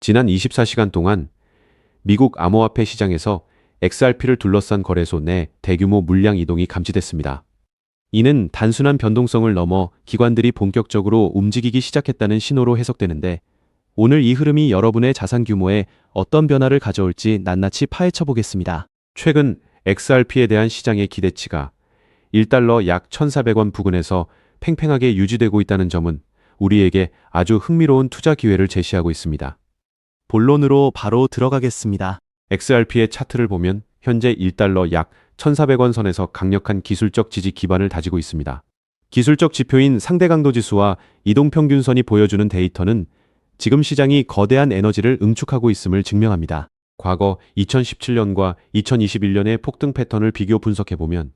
지난 24시간 동안 미국 암호화폐 시장에서 XRP를 둘러싼 거래소 내 대규모 물량 이동이 감지됐습니다. 이는 단순한 변동성을 넘어 기관들이 본격적으로 움직이기 시작했다는 신호로 해석되는데, 오늘 이 흐름이 여러분의 자산 규모에 어떤 변화를 가져올지 낱낱이 파헤쳐 보겠습니다. 최근 XRP에 대한 시장의 기대치가 1달러 약 1,400원 부근에서 팽팽하게 유지되고 있다는 점은 우리에게 아주 흥미로운 투자 기회를 제시하고 있습니다. 본론으로 바로 들어가겠습니다. XRP의 차트를 보면 현재 1달러 약 1,400원 선에서 강력한 기술적 지지 기반을 다지고 있습니다. 기술적 지표인 상대 강도 지수와 이동평균선이 보여주는 데이터는 지금 시장이 거대한 에너지를 응축하고 있음을 증명합니다. 과거 2017년과 2021년의 폭등 패턴을 비교 분석해보면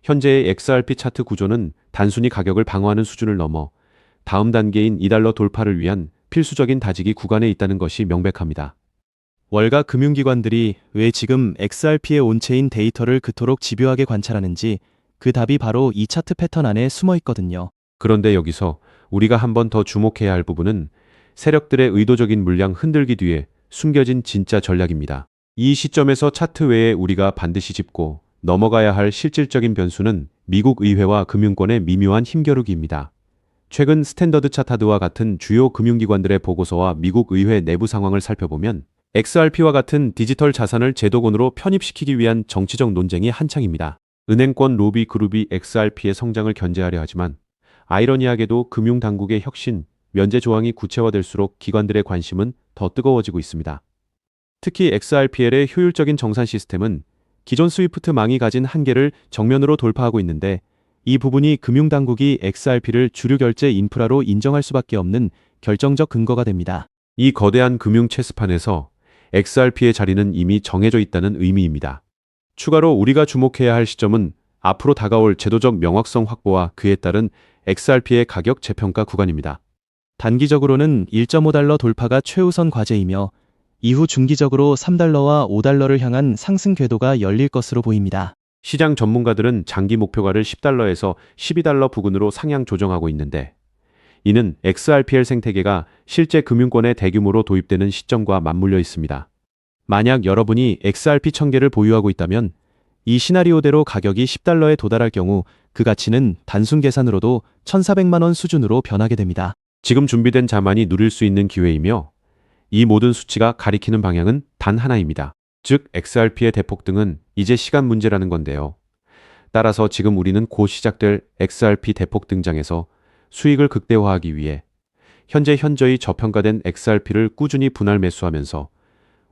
현재의 XRP 차트 구조는 단순히 가격을 방어하는 수준을 넘어 다음 단계인 2달러 돌파를 위한 필수적인 다지기 구간에 있다는 것이 명백합니다. 월가 금융기관들이 왜 지금 XRP의 온체인 데이터를 그토록 집요하게 관찰하는지 그 답이 바로 이 차트 패턴 안에 숨어 있거든요. 그런데 여기서 우리가 한 번 더 주목해야 할 부분은 세력들의 의도적인 물량 흔들기 뒤에 숨겨진 진짜 전략입니다. 이 시점에서 차트 외에 우리가 반드시 짚고 넘어가야 할 실질적인 변수는 미국 의회와 금융권의 미묘한 힘겨루기입니다. 최근 스탠더드 차타드와 같은 주요 금융기관들의 보고서와 미국 의회 내부 상황을 살펴보면 XRP와 같은 디지털 자산을 제도권으로 편입시키기 위한 정치적 논쟁이 한창입니다. 은행권 로비 그룹이 XRP의 성장을 견제하려 하지만 아이러니하게도 금융당국의 혁신, 면제 조항이 구체화될수록 기관들의 관심은 더 뜨거워지고 있습니다. 특히 XRPL의 효율적인 정산 시스템은 기존 스위프트망이 가진 한계를 정면으로 돌파하고 있는데, 이 부분이 금융당국이 XRP를 주류 결제 인프라로 인정할 수밖에 없는 결정적 근거가 됩니다. 이 거대한 금융 체스판에서 XRP의 자리는 이미 정해져 있다는 의미입니다. 추가로 우리가 주목해야 할 시점은 앞으로 다가올 제도적 명확성 확보와 그에 따른 XRP의 가격 재평가 구간입니다. 단기적으로는 1.5달러 돌파가 최우선 과제이며 이후 중기적으로 3달러와 5달러를 향한 상승 궤도가 열릴 것으로 보입니다. 시장 전문가들은 장기 목표가를 10달러에서 12달러 부근으로 상향 조정하고 있는데, 이는 XRPL 생태계가 실제 금융권에 대규모로 도입되는 시점과 맞물려 있습니다. 만약 여러분이 XRP 1000개를 보유하고 있다면 이 시나리오대로 가격이 10달러에 도달할 경우 그 가치는 단순 계산으로도 1,400만 원 수준으로 변하게 됩니다. 지금 준비된 자만이 누릴 수 있는 기회이며, 이 모든 수치가 가리키는 방향은 단 하나입니다. 즉, XRP의 대폭등은 이제 시간 문제라는 건데요. 따라서 지금 우리는 곧 시작될 XRP 대폭 등장에서 수익을 극대화하기 위해 현재 현저히 저평가된 XRP를 꾸준히 분할 매수하면서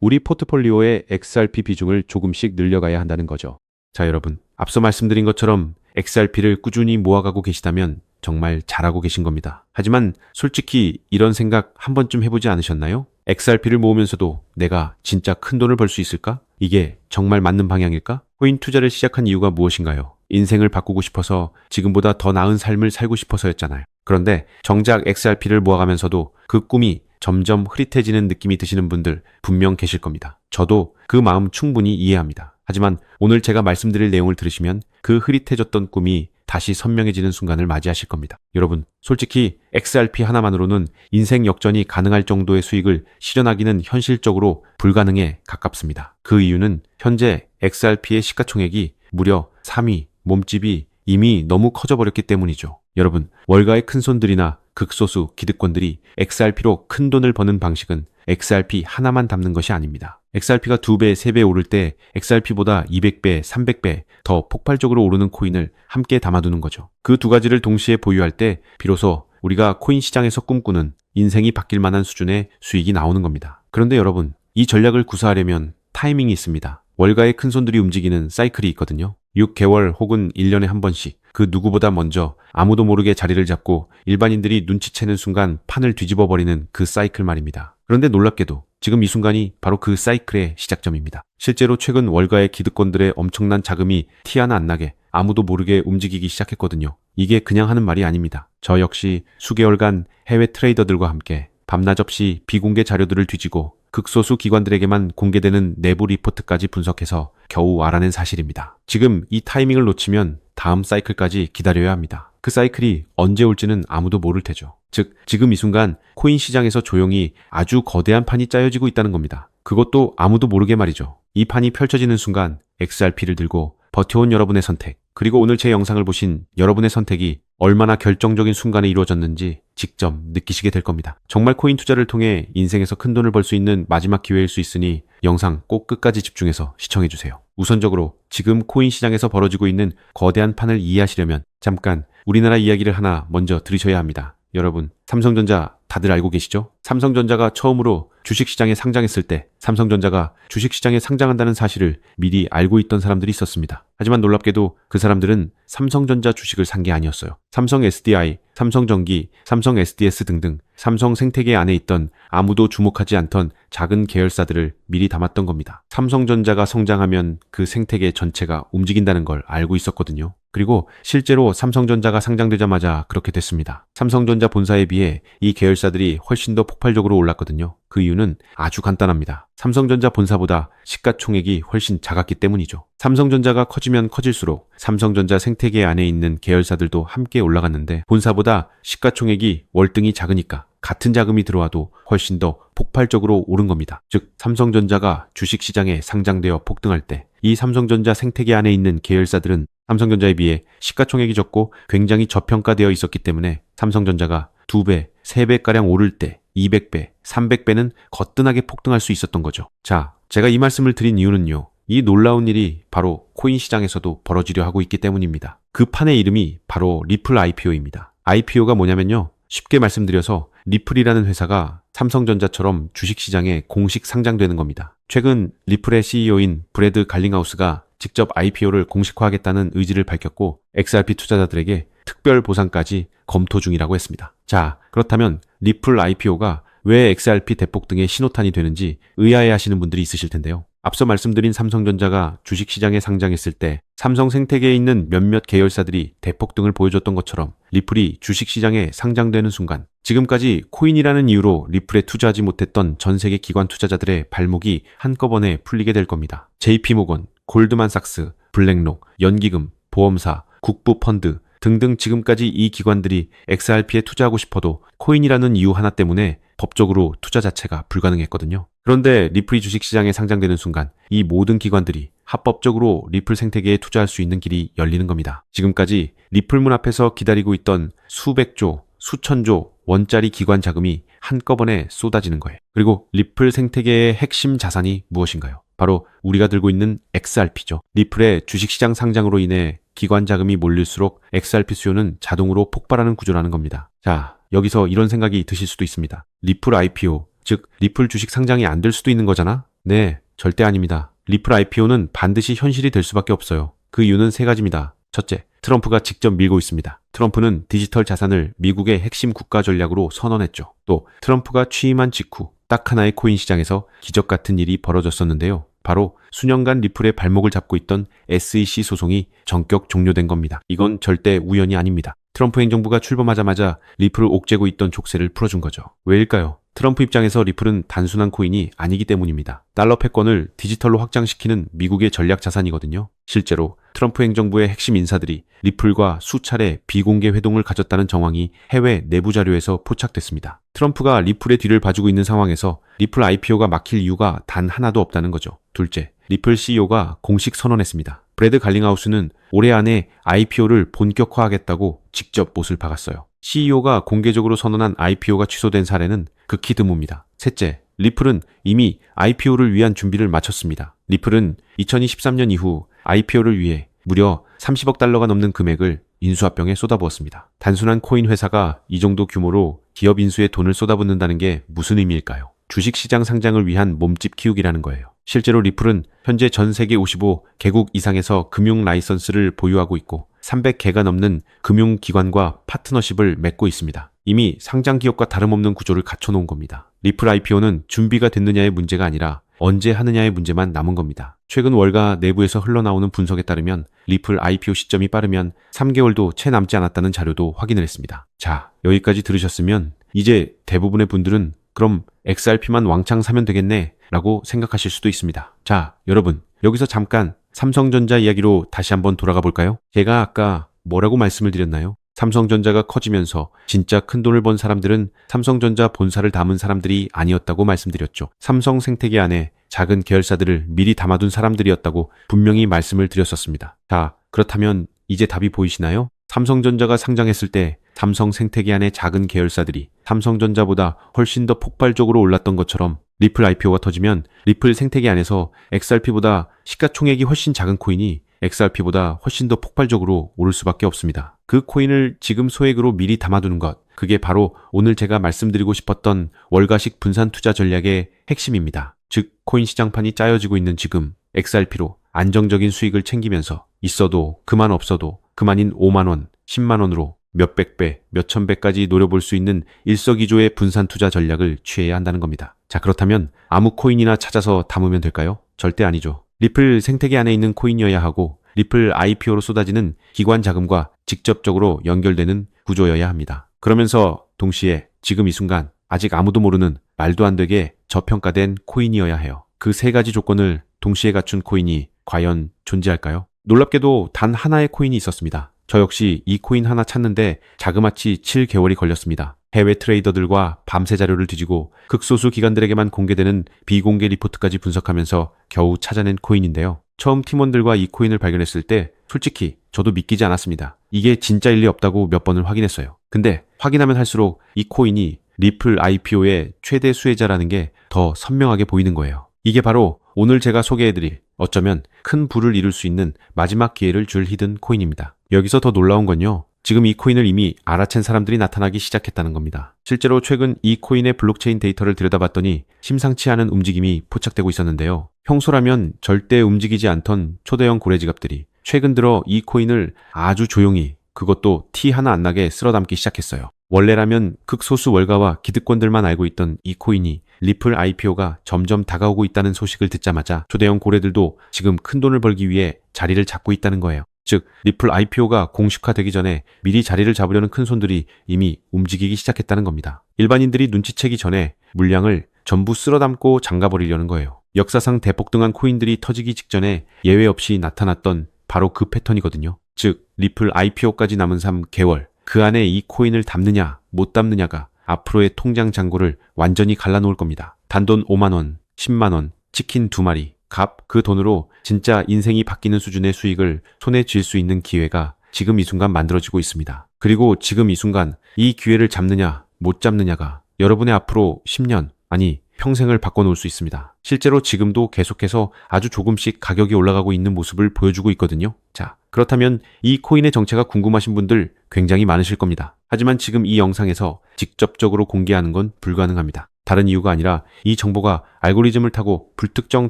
우리 포트폴리오의 XRP 비중을 조금씩 늘려가야 한다는 거죠. 자, 여러분, 앞서 말씀드린 것처럼 XRP를 꾸준히 모아가고 계시다면 정말 잘하고 계신 겁니다. 하지만 솔직히 이런 생각 한 번쯤 해보지 않으셨나요? XRP를 모으면서도 내가 진짜 큰 돈을 벌 수 있을까? 이게 정말 맞는 방향일까? 코인 투자를 시작한 이유가 무엇인가요? 인생을 바꾸고 싶어서, 지금보다 더 나은 삶을 살고 싶어서였잖아요. 그런데 정작 XRP를 모아가면서도 그 꿈이 점점 흐릿해지는 느낌이 드시는 분들 분명 계실 겁니다. 저도 그 마음 충분히 이해합니다. 하지만 오늘 제가 말씀드릴 내용을 들으시면 그 흐릿해졌던 꿈이 다시 선명해지는 순간을 맞이하실 겁니다. 여러분, 솔직히 XRP 하나만으로는 인생 역전이 가능할 정도의 수익을 실현하기는 현실적으로 불가능에 가깝습니다. 그 이유는 현재 XRP의 시가총액이 무려 3위, 몸집이 이미 너무 커져버렸기 때문이죠. 여러분, 월가의 큰손들이나 극소수 기득권들이 XRP로 큰 돈을 버는 방식은 XRP 하나만 담는 것이 아닙니다. XRP가 2배, 3배 오를 때 XRP보다 200배, 300배 더 폭발적으로 오르는 코인을 함께 담아두는 거죠. 그 두 가지를 동시에 보유할 때 비로소 우리가 코인 시장에서 꿈꾸는 인생이 바뀔 만한 수준의 수익이 나오는 겁니다. 그런데 여러분, 이 전략을 구사하려면 타이밍이 있습니다. 월가의 큰손들이 움직이는 사이클이 있거든요. 6개월 혹은 1년에 한 번씩 그 누구보다 먼저 아무도 모르게 자리를 잡고 일반인들이 눈치채는 순간 판을 뒤집어버리는 그 사이클 말입니다. 그런데 놀랍게도 지금 이 순간이 바로 그 사이클의 시작점입니다. 실제로 최근 월가의 기득권들의 엄청난 자금이 티 하나 안 나게 아무도 모르게 움직이기 시작했거든요. 이게 그냥 하는 말이 아닙니다. 저 역시 수개월간 해외 트레이더들과 함께 밤낮 없이 비공개 자료들을 뒤지고 극소수 기관들에게만 공개되는 내부 리포트까지 분석해서 겨우 알아낸 사실입니다. 지금 이 타이밍을 놓치면 다음 사이클까지 기다려야 합니다. 그 사이클이 언제 올지는 아무도 모를 테죠. 즉, 지금 이 순간 코인 시장에서 조용히 아주 거대한 판이 짜여지고 있다는 겁니다. 그것도 아무도 모르게 말이죠. 이 판이 펼쳐지는 순간 XRP를 들고 버텨온 여러분의 선택, 그리고 오늘 제 영상을 보신 여러분의 선택이 얼마나 결정적인 순간에 이루어졌는지 직접 느끼시게 될 겁니다. 정말 코인 투자를 통해 인생에서 큰 돈을 벌 수 있는 마지막 기회일 수 있으니 영상 꼭 끝까지 집중해서 시청해주세요. 우선적으로 지금 코인 시장에서 벌어지고 있는 거대한 판을 이해하시려면 잠깐 우리나라 이야기를 하나 먼저 들으셔야 합니다. 여러분, 삼성전자 다들 알고 계시죠? 삼성전자가 처음으로 주식시장에 상장했을 때 삼성전자가 주식시장에 상장한다는 사실을 미리 알고 있던 사람들이 있었습니다. 하지만 놀랍게도 그 사람들은 삼성전자 주식을 산 게 아니었어요. 삼성 SDI, 삼성전기, 삼성 SDS 등등 삼성 생태계 안에 있던 아무도 주목하지 않던 작은 계열사들을 미리 담았던 겁니다. 삼성전자가 성장하면 그 생태계 전체가 움직인다는 걸 알고 있었거든요. 그리고 실제로 삼성전자가 상장되자마자 그렇게 됐습니다. 삼성전자 본사에 비해 이 계열사들이 훨씬 더 폭발적으로 올랐거든요. 그 이유는 아주 간단합니다. 삼성전자 본사보다 시가총액이 훨씬 작았기 때문이죠. 삼성전자가 커지면 커질수록 삼성전자 생태계 안에 있는 계열사들도 함께 올라갔는데 본사보다 시가총액이 월등히 작으니까 같은 자금이 들어와도 훨씬 더 폭발적으로 오른 겁니다. 즉, 삼성전자가 주식시장에 상장되어 폭등할 때 이 삼성전자 생태계 안에 있는 계열사들은 삼성전자에 비해 시가총액이 적고 굉장히 저평가되어 있었기 때문에 삼성전자가 2배, 3배가량 오를 때 200배, 300배는 거뜬하게 폭등할 수 있었던 거죠. 자, 제가 이 말씀을 드린 이유는요. 이 놀라운 일이 바로 코인 시장에서도 벌어지려 하고 있기 때문입니다. 그 판의 이름이 바로 리플 IPO입니다. IPO가 뭐냐면요. 쉽게 말씀드려서 리플이라는 회사가 삼성전자처럼 주식시장에 공식 상장되는 겁니다. 최근 리플의 CEO인 브래드 갈링하우스가 직접 IPO를 공식화하겠다는 의지를 밝혔고 XRP 투자자들에게 특별 보상까지 검토 중이라고 했습니다. 자, 그렇다면 리플 IPO가 왜 XRP 대폭등의 신호탄이 되는지 의아해 하시는 분들이 있으실 텐데요. 앞서 말씀드린 삼성전자가 주식시장에 상장했을 때 삼성 생태계에 있는 몇몇 계열사들이 대폭등을 보여줬던 것처럼 리플이 주식시장에 상장되는 순간 지금까지 코인이라는 이유로 리플에 투자하지 못했던 전 세계 기관 투자자들의 발목이 한꺼번에 풀리게 될 겁니다. JP모건, 골드만삭스, 블랙록, 연기금, 보험사, 국부펀드 등등 지금까지 이 기관들이 XRP에 투자하고 싶어도 코인이라는 이유 하나 때문에 법적으로 투자 자체가 불가능했거든요. 그런데 리플이 주식시장에 상장되는 순간 이 모든 기관들이 합법적으로 리플 생태계에 투자할 수 있는 길이 열리는 겁니다. 지금까지 리플 문 앞에서 기다리고 있던 수백조, 수천조 원짜리 기관 자금이 한꺼번에 쏟아지는 거예요. 그리고 리플 생태계의 핵심 자산이 무엇인가요? 바로 우리가 들고 있는 XRP죠. 리플의 주식시장 상장으로 인해 기관 자금이 몰릴수록 XRP 수요는 자동으로 폭발하는 구조라는 겁니다. 자, 여기서 이런 생각이 드실 수도 있습니다. 리플 IPO, 즉 리플 주식 상장이 안 될 수도 있는 거잖아? 네, 절대 아닙니다. 리플 IPO는 반드시 현실이 될 수밖에 없어요. 그 이유는 세 가지입니다. 첫째, 트럼프가 직접 밀고 있습니다. 트럼프는 디지털 자산을 미국의 핵심 국가 전략으로 선언했죠. 또 트럼프가 취임한 직후 딱 하나의 코인 시장에서 기적 같은 일이 벌어졌었는데요. 바로 수년간 리플의 발목을 잡고 있던 SEC 소송이 전격 종료된 겁니다. 이건 절대 우연이 아닙니다. 트럼프 행정부가 출범하자마자 리플을 옥죄고 있던 족쇄를 풀어준 거죠. 왜일까요? 트럼프 입장에서 리플은 단순한 코인이 아니기 때문입니다. 달러 패권을 디지털로 확장시키는 미국의 전략 자산이거든요. 실제로 트럼프 행정부의 핵심 인사들이 리플과 수차례 비공개 회동을 가졌다는 정황이 해외 내부 자료에서 포착됐습니다. 트럼프가 리플의 뒤를 봐주고 있는 상황에서 리플 IPO가 막힐 이유가 단 하나도 없다는 거죠. 둘째, 리플 CEO가 공식 선언했습니다. 브래드 갈링하우스는 올해 안에 IPO를 본격화하겠다고 직접 못을 박았어요. CEO가 공개적으로 선언한 IPO가 취소된 사례는 극히 드뭅니다. 셋째, 리플은 이미 IPO를 위한 준비를 마쳤습니다. 리플은 2023년 이후 IPO를 위해 무려 30억 달러가 넘는 금액을 인수합병에 쏟아부었습니다. 단순한 코인 회사가 이 정도 규모로 기업 인수에 돈을 쏟아붓는다는 게 무슨 의미일까요? 주식시장 상장을 위한 몸집 키우기라는 거예요. 실제로 리플은 현재 전 세계 55개국 이상에서 금융 라이선스를 보유하고 있고 300개가 넘는 금융기관과 파트너십을 맺고 있습니다. 이미 상장 기업과 다름없는 구조를 갖춰놓은 겁니다. 리플 IPO는 준비가 됐느냐의 문제가 아니라 언제 하느냐의 문제만 남은 겁니다. 최근 월가 내부에서 흘러나오는 분석에 따르면 리플 IPO 시점이 빠르면 3개월도 채 남지 않았다는 자료도 확인을 했습니다. 자, 여기까지 들으셨으면 이제 대부분의 분들은 그럼 XRP만 왕창 사면 되겠네 라고 생각하실 수도 있습니다. 자, 여러분, 여기서 잠깐 삼성전자 이야기로 다시 한번 돌아가 볼까요? 제가 아까 뭐라고 말씀을 드렸나요? 삼성전자가 커지면서 진짜 큰 돈을 번 사람들은 삼성전자 본사를 담은 사람들이 아니었다고 말씀드렸죠. 삼성 생태계 안에 작은 계열사들을 미리 담아둔 사람들이었다고 분명히 말씀을 드렸었습니다. 자, 그렇다면 이제 답이 보이시나요? 삼성전자가 상장했을 때 삼성 생태계 안의 작은 계열사들이 삼성전자보다 훨씬 더 폭발적으로 올랐던 것처럼 리플 IPO가 터지면 리플 생태계 안에서 XRP보다 시가총액이 훨씬 작은 코인이 XRP보다 훨씬 더 폭발적으로 오를 수밖에 없습니다. 그 코인을 지금 소액으로 미리 담아두는 것, 그게 바로 오늘 제가 말씀드리고 싶었던 월가식 분산 투자 전략의 핵심입니다. 즉, 코인 시장판이 짜여지고 있는 지금 XRP로 안정적인 수익을 챙기면서 있어도 그만 없어도 그만인 5만 원, 10만 원으로 몇백 배, 몇천 배까지 노려볼 수 있는 일석이조의 분산 투자 전략을 취해야 한다는 겁니다. 자, 그렇다면 아무 코인이나 찾아서 담으면 될까요? 절대 아니죠. 리플 생태계 안에 있는 코인이어야 하고 리플 IPO로 쏟아지는 기관 자금과 직접적으로 연결되는 구조여야 합니다. 그러면서 동시에 지금 이 순간 아직 아무도 모르는 말도 안 되게 저평가된 코인이어야 해요. 그 세 가지 조건을 동시에 갖춘 코인이 과연 존재할까요? 놀랍게도 단 하나의 코인이 있었습니다. 저 역시 이 코인 하나 찾는데 자그마치 7개월이 걸렸습니다. 해외 트레이더들과 밤새 자료를 뒤지고 극소수 기관들에게만 공개되는 비공개 리포트까지 분석하면서 겨우 찾아낸 코인인데요. 처음 팀원들과 이 코인을 발견했을 때 솔직히 저도 믿기지 않았습니다. 이게 진짜일 리 없다고 몇 번을 확인했어요. 근데 확인하면 할수록 이 코인이 리플 IPO의 최대 수혜자라는 게 더 선명하게 보이는 거예요. 이게 바로 오늘 제가 소개해드릴 어쩌면 큰 부를 이룰 수 있는 마지막 기회를 줄 히든 코인입니다. 여기서 더 놀라운 건요. 지금 이 코인을 이미 알아챈 사람들이 나타나기 시작했다는 겁니다. 실제로 최근 이 코인의 블록체인 데이터를 들여다봤더니 심상치 않은 움직임이 포착되고 있었는데요. 평소라면 절대 움직이지 않던 초대형 고래 지갑들이 최근 들어 이 코인을 아주 조용히, 그것도 티 하나 안 나게 쓸어담기 시작했어요. 원래라면 극소수 월가와 기득권들만 알고 있던 이 코인이 리플 IPO가 점점 다가오고 있다는 소식을 듣자마자 초대형 고래들도 지금 큰 돈을 벌기 위해 자리를 잡고 있다는 거예요. 즉, 리플 IPO가 공식화되기 전에 미리 자리를 잡으려는 큰 손들이 이미 움직이기 시작했다는 겁니다. 일반인들이 눈치채기 전에 물량을 전부 쓸어담고 잠가버리려는 거예요. 역사상 대폭등한 코인들이 터지기 직전에 예외 없이 나타났던 바로 그 패턴이거든요. 즉, 리플 IPO까지 남은 3개월, 그 안에 이 코인을 담느냐 못 담느냐가 앞으로의 통장 잔고를 완전히 갈라놓을 겁니다. 단돈 5만 원, 10만 원, 치킨 2마리, 값, 그 돈으로 진짜 인생이 바뀌는 수준의 수익을 손에 쥘 수 있는 기회가 지금 이 순간 만들어지고 있습니다. 그리고 지금 이 순간 이 기회를 잡느냐 못 잡느냐가 여러분의 앞으로 10년, 아니 평생을 바꿔놓을 수 있습니다. 실제로 지금도 계속해서 아주 조금씩 가격이 올라가고 있는 모습을 보여주고 있거든요. 자, 그렇다면 이 코인의 정체가 궁금하신 분들 굉장히 많으실 겁니다. 하지만 지금 이 영상에서 직접적으로 공개하는 건 불가능합니다. 다른 이유가 아니라 이 정보가 알고리즘을 타고 불특정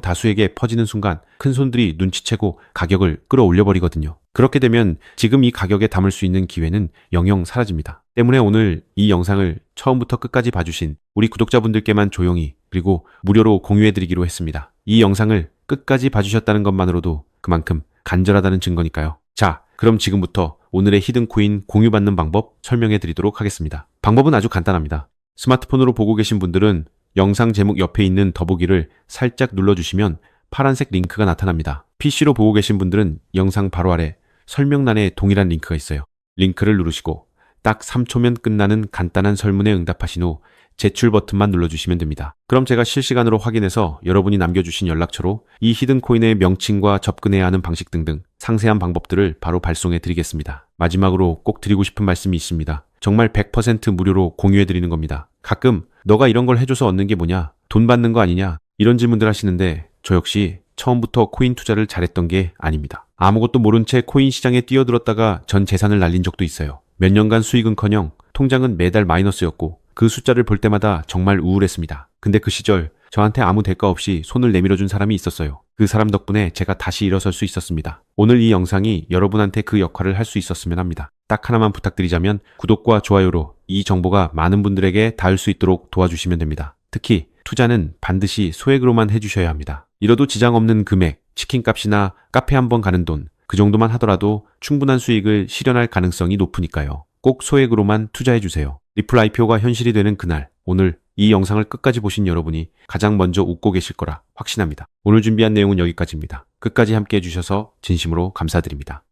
다수에게 퍼지는 순간 큰 손들이 눈치채고 가격을 끌어올려 버리거든요. 그렇게 되면 지금 이 가격에 담을 수 있는 기회는 영영 사라집니다. 때문에 오늘 이 영상을 처음부터 끝까지 봐주신 우리 구독자분들께만 조용히 그리고 무료로 공유해드리기로 했습니다. 이 영상을 끝까지 봐주셨다는 것만으로도 그만큼 간절하다는 증거니까요. 자, 그럼 지금부터 오늘의 히든코인 공유받는 방법 설명해드리도록 하겠습니다. 방법은 아주 간단합니다. 스마트폰으로 보고 계신 분들은 영상 제목 옆에 있는 더보기를 살짝 눌러주시면 파란색 링크가 나타납니다. PC로 보고 계신 분들은 영상 바로 아래 설명란에 동일한 링크가 있어요. 링크를 누르시고 딱 3초면 끝나는 간단한 설문에 응답하신 후 제출 버튼만 눌러주시면 됩니다. 그럼 제가 실시간으로 확인해서 여러분이 남겨주신 연락처로 이 히든코인의 명칭과 접근해야 하는 방식 등등 상세한 방법들을 바로 발송해 드리겠습니다. 마지막으로 꼭 드리고 싶은 말씀이 있습니다. 정말 100% 무료로 공유해 드리는 겁니다. 가끔 너가 이런 걸 해줘서 얻는 게 뭐냐? 돈 받는 거 아니냐? 이런 질문들 하시는데 저 역시 처음부터 코인 투자를 잘했던 게 아닙니다. 아무것도 모른 채 코인 시장에 뛰어들었다가 전 재산을 날린 적도 있어요. 몇 년간 수익은커녕 통장은 매달 마이너스였고 그 숫자를 볼 때마다 정말 우울했습니다. 근데 그 시절 저한테 아무 대가 없이 손을 내밀어준 사람이 있었어요. 그 사람 덕분에 제가 다시 일어설 수 있었습니다. 오늘 이 영상이 여러분한테 그 역할을 할 수 있었으면 합니다. 딱 하나만 부탁드리자면 구독과 좋아요로 이 정보가 많은 분들에게 닿을 수 있도록 도와주시면 됩니다. 특히 투자는 반드시 소액으로만 해주셔야 합니다. 이뤄도 지장 없는 금액, 치킨값이나 카페 한번 가는 돈, 그 정도만 하더라도 충분한 수익을 실현할 가능성이 높으니까요. 꼭 소액으로만 투자해주세요. 리플 IPO가 현실이 되는 그날, 오늘 이 영상을 끝까지 보신 여러분이 가장 먼저 웃고 계실 거라 확신합니다. 오늘 준비한 내용은 여기까지입니다. 끝까지 함께 해주셔서 진심으로 감사드립니다.